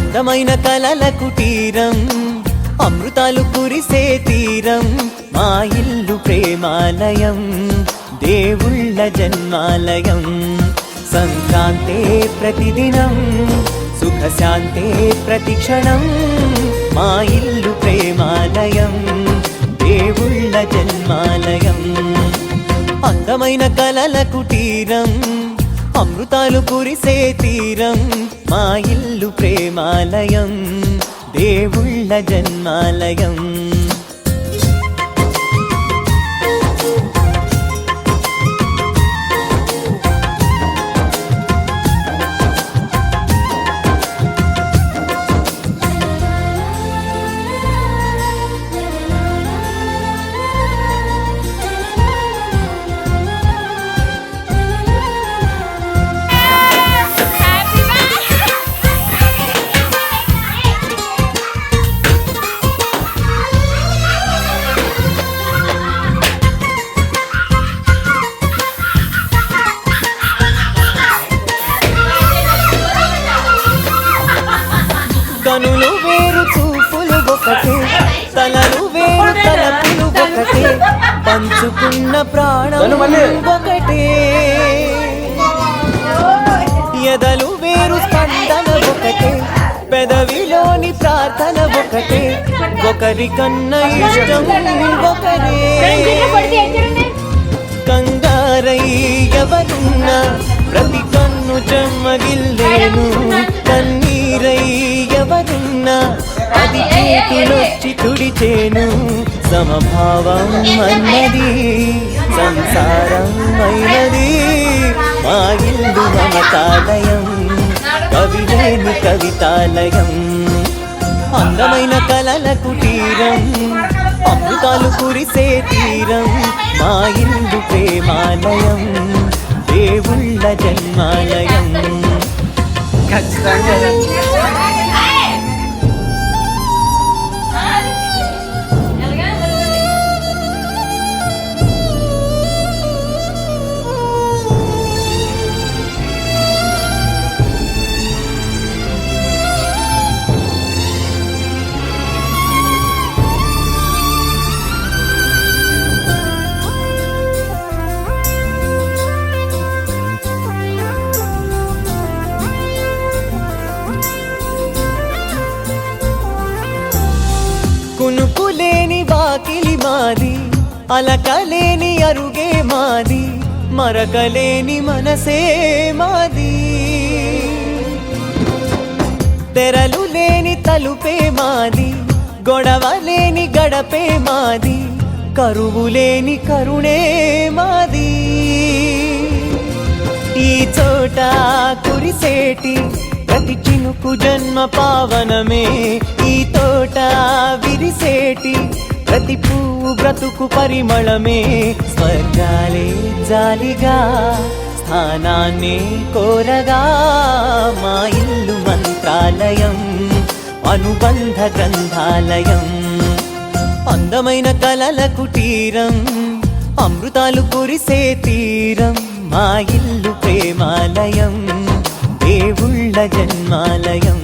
అందమైన కలల కుటీరం, అమృతాలు కురిసే తీరం, మా ఇల్లు ప్రేమాలయం, దేవుళ్ళ జన్మాలయం. సంక్రాంతే ప్రతిదినం, సుఖశాంతే ప్రతిక్షణం, మా ఇల్లు ప్రేమాలయం, దేవుళ్ళ జన్మాలయం. అందమైన కలల కుటీరం, అమృతాలు కురిసే తీరం, మా ఇల్లు ప్రేమాలయం, దేవుళ్ళ జన్మాలయం. కనులు వేరు చూపులు ఒకటే, తలలు వేరు తలపులు ఒకటే, పంచుకున్న ప్రాణం ఒకటే. ఎదలు వేరు స్పందన ఒకటే, పెదవిలోని ప్రార్థన ఒకటే, ఒకరికన్నా ఇష్టం ఒకరే. కంగారై ఎవరున్నా ప్రతి కన్ను చెమ్మగిల్లేను, కన్నీరై ఎవరున్నా అది చేతులొచ్చి తుడిచేను. సమభావం అన్నది సంసారం అయినది, మా ఇల్లు మమతాలయం, కవిలేని కవితాలయం. అందమైన కలల కుటీరం, అమృతాలు కురిసే తీరం, మా ఇల్లు ప్రేమాలయం, దేవుళ్ళ జన్మాలయం. కునుకులేని వాకిలి మాది, అలకలేని అరుగే మాది, మరకలేని మనసే మాది. తెరలు లేని తలుపే మాది, గొడవ లేని గడపే మాది, కరువు లేని కరుణే మాది. ఈ చోట కురిసేటి ప్రతి చినుకు జన్మ పావనమే, ఈ తోట విరిసేటి ప్రతి పువ్వు బ్రతుకు పరిమళమే. స్వర్గాలే జాలిగా స్థానాన్ని కోరగా, మా ఇల్లు మంత్రాలయం, అనుబంధ గ్రంథాలయం. అందమైన కలల కుటీరం, అమృతాలు కురిసే తీరం, మా ఇల్లు ప్రేమాలయం, దేవుళ్ళ జన్మాలయం.